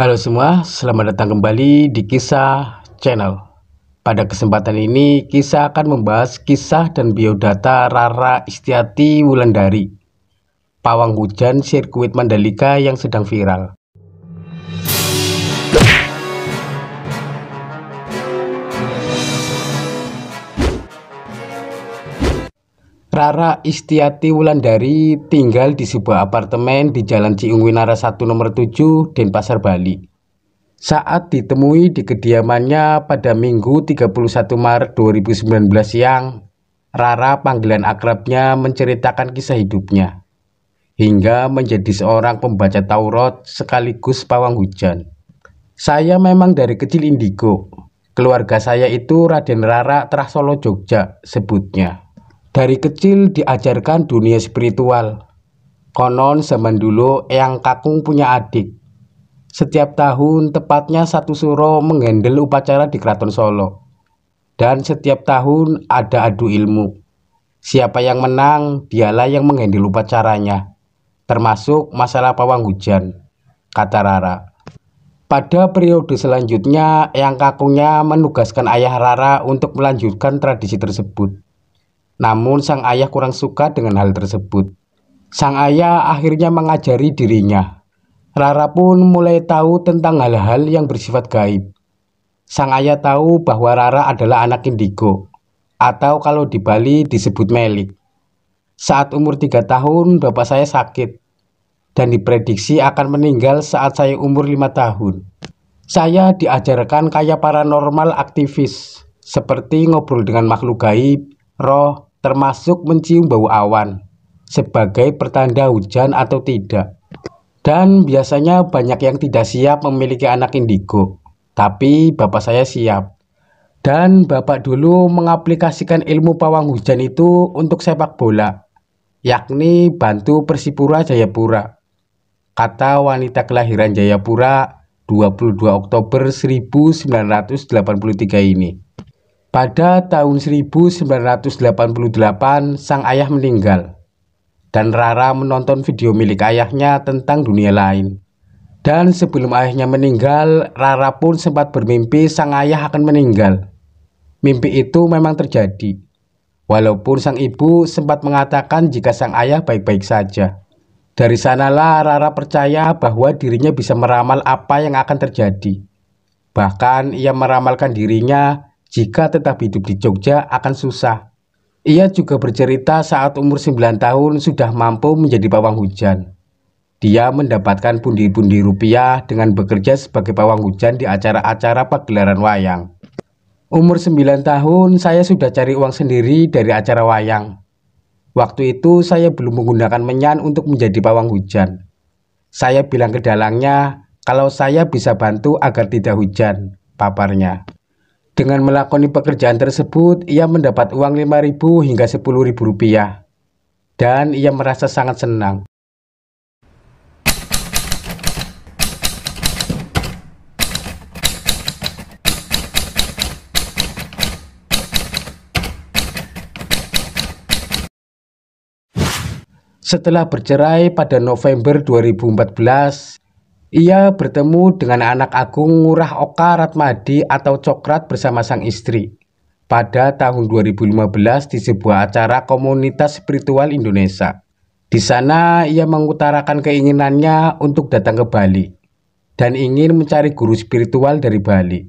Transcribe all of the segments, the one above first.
Halo semua, selamat datang kembali di Kisah Channel. Pada kesempatan ini, Kisah akan membahas kisah dan biodata Rara Istiati Wulandari, pawang hujan sirkuit Mandalika yang sedang viral. Rara Istiati Wulandari tinggal di sebuah apartemen di Jalan Ciung Winara 1 nomor 7, Denpasar, Bali. Saat ditemui di kediamannya pada Minggu 31 Maret 2019 siang, Rara, panggilan akrabnya, menceritakan kisah hidupnya hingga menjadi seorang pembaca Taurat sekaligus pawang hujan. Saya memang dari kecil indigo. Keluarga saya itu Raden Rara Trah Solo Jogja sebutnya. Dari kecil diajarkan dunia spiritual. Konon zaman dulu Eyang Kakung punya adik. Setiap tahun tepatnya 1 Suro menghandle upacara di Keraton Solo. Dan setiap tahun ada adu ilmu. Siapa yang menang, dialah yang menghandle upacaranya. Termasuk masalah pawang hujan, kata Rara. Pada periode selanjutnya, Eyang Kakungnya menugaskan ayah Rara untuk melanjutkan tradisi tersebut. Namun sang ayah kurang suka dengan hal tersebut. Sang ayah akhirnya mengajari dirinya. Rara pun mulai tahu tentang hal-hal yang bersifat gaib. Sang ayah tahu bahwa Rara adalah anak indigo, atau kalau di Bali disebut melik. Saat umur 3 tahun bapak saya sakit dan diprediksi akan meninggal saat saya umur 5 tahun. Saya diajarkan kayak paranormal aktivis, seperti ngobrol dengan makhluk gaib, roh, termasuk mencium bau awan sebagai pertanda hujan atau tidak. Dan biasanya banyak yang tidak siap memiliki anak indigo, tapi bapak saya siap. Dan bapak dulu mengaplikasikan ilmu pawang hujan itu untuk sepak bola, yakni bantu Persipura Jayapura, kata wanita kelahiran Jayapura 22 Oktober 1983 ini. Pada tahun 1988 sang ayah meninggal dan Rara menonton video milik ayahnya tentang dunia lain. Dan sebelum ayahnya meninggal, Rara pun sempat bermimpi sang ayah akan meninggal. Mimpi itu memang terjadi, walaupun sang ibu sempat mengatakan jika sang ayah baik-baik saja. Dari sanalah Rara percaya bahwa dirinya bisa meramal apa yang akan terjadi. Bahkan ia meramalkan dirinya jika tetap hidup di Jogja akan susah. Ia juga bercerita saat umur 9 tahun sudah mampu menjadi pawang hujan. Dia mendapatkan pundi-pundi rupiah dengan bekerja sebagai pawang hujan di acara-acara pagelaran wayang. Umur 9 tahun saya sudah cari uang sendiri dari acara wayang. Waktu itu saya belum menggunakan menyan untuk menjadi pawang hujan. Saya bilang ke dalangnya kalau saya bisa bantu agar tidak hujan, paparnya. Dengan melakoni pekerjaan tersebut, ia mendapat uang 5.000 hingga 10.000 rupiah. Dan ia merasa sangat senang. Setelah bercerai pada November 2014, ia bertemu dengan anak agung Ngurah Oka Ratmadi atau Cokrat bersama sang istri pada tahun 2015 di sebuah acara komunitas spiritual Indonesia. Di sana ia mengutarakan keinginannya untuk datang ke Bali dan ingin mencari guru spiritual dari Bali.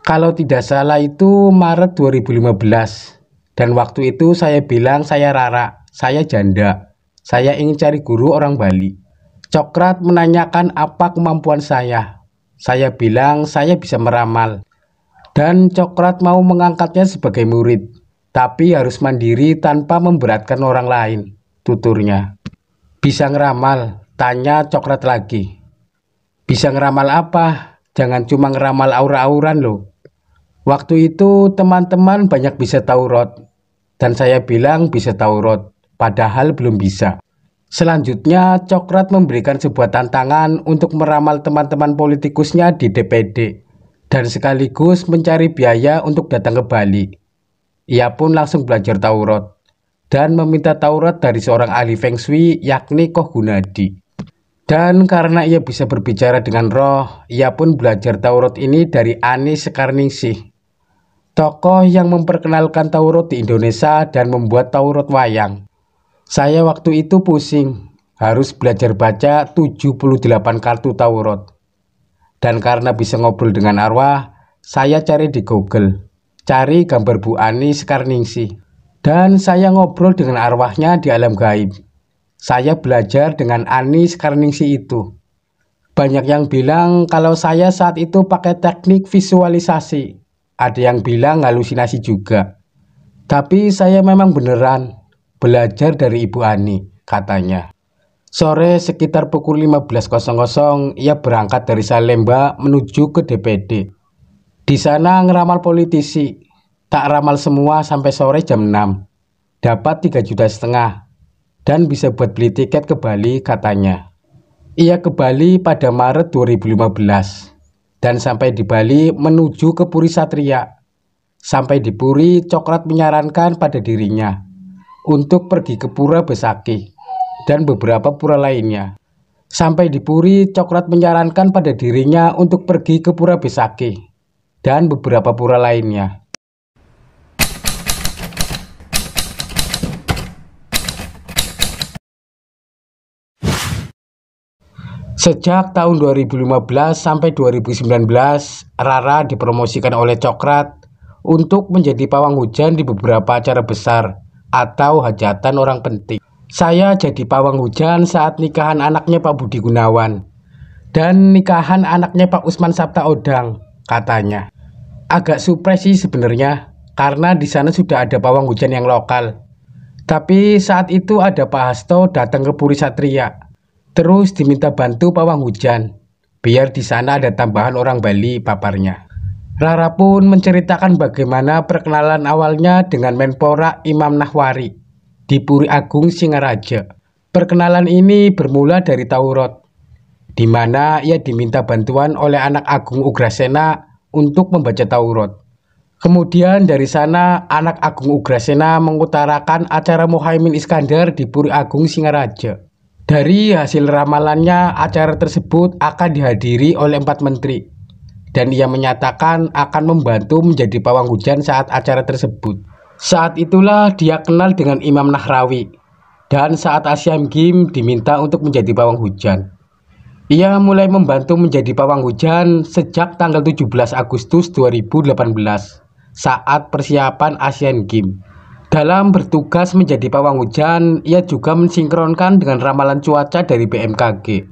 Kalau tidak salah itu Maret 2015, dan waktu itu saya bilang saya Rara, saya janda, saya ingin cari guru orang Bali. Cokrat menanyakan apa kemampuan saya. Saya bilang saya bisa meramal. Dan Cokrat mau mengangkatnya sebagai murid, tapi harus mandiri tanpa memberatkan orang lain, tuturnya. Bisa ngeramal? Tanya Cokrat lagi. Bisa ngeramal apa? Jangan cuma ngeramal aura-auran loh. Waktu itu teman-teman banyak bisa Taurat, dan saya bilang bisa Taurat, padahal belum bisa. Selanjutnya, Cokrat memberikan sebuah tantangan untuk meramal teman-teman politikusnya di DPD dan sekaligus mencari biaya untuk datang ke Bali. Ia pun langsung belajar Taurat dan meminta Taurat dari seorang ahli Feng Shui yakni Koh Gunadi. Dan karena ia bisa berbicara dengan roh, ia pun belajar Taurat ini dari Ani Sekarningsih, tokoh yang memperkenalkan Taurat di Indonesia dan membuat Taurat wayang. Saya waktu itu pusing, harus belajar baca 78 kartu Taurat. Dan karena bisa ngobrol dengan arwah, saya cari di Google, cari gambar Bu Ani Sekarningsih. Dan saya ngobrol dengan arwahnya di alam gaib. Saya belajar dengan Ani Sekarningsih itu. Banyak yang bilang kalau saya saat itu pakai teknik visualisasi. Ada yang bilang halusinasi juga. Tapi saya memang beneran belajar dari Ibu Ani, katanya. Sore sekitar pukul 15.00 ia berangkat dari Salemba menuju ke DPD. Di sana ngeramal politisi. Tak ramal semua sampai sore jam 6. Dapat 3,5 juta. Dan bisa buat beli tiket ke Bali, katanya. Ia ke Bali pada Maret 2015 dan sampai di Bali menuju ke Puri Satria. Sampai di Puri, Cokrat menyarankan pada dirinya untuk pergi ke Pura Besaki dan beberapa pura lainnya. Sampai di Puri, Cokrat menyarankan pada dirinya untuk pergi ke Pura Besaki dan beberapa pura lainnya. Sejak tahun 2015 sampai 2019, Rara dipromosikan oleh Cokrat untuk menjadi pawang hujan di beberapa acara besar atau hajatan orang penting. Saya jadi pawang hujan saat nikahan anaknya Pak Budi Gunawan dan nikahan anaknya Pak Usman Sabtaodang, katanya. Agak surprise sih sebenarnya, karena di sana sudah ada pawang hujan yang lokal. Tapi saat itu ada Pak Hasto datang ke Puri Satria. Terus diminta bantu pawang hujan, biar di sana ada tambahan orang Bali, paparnya. Rara pun menceritakan bagaimana perkenalan awalnya dengan Menpora Imam Nahwari di Puri Agung Singaraja. Perkenalan ini bermula dari Taurat, di mana ia diminta bantuan oleh anak Agung Ugrasena untuk membaca Taurat. Kemudian dari sana anak Agung Ugrasena mengutarakan acara Muhaimin Iskandar di Puri Agung Singaraja. Dari hasil ramalannya, acara tersebut akan dihadiri oleh 4 menteri. Dan ia menyatakan akan membantu menjadi pawang hujan saat acara tersebut. Saat itulah dia kenal dengan Imam Nahrawi. Dan saat Asian Games diminta untuk menjadi pawang hujan. Ia mulai membantu menjadi pawang hujan sejak tanggal 17 Agustus 2018 saat persiapan Asian Games. Dalam bertugas menjadi pawang hujan, ia juga mensinkronkan dengan ramalan cuaca dari BMKG.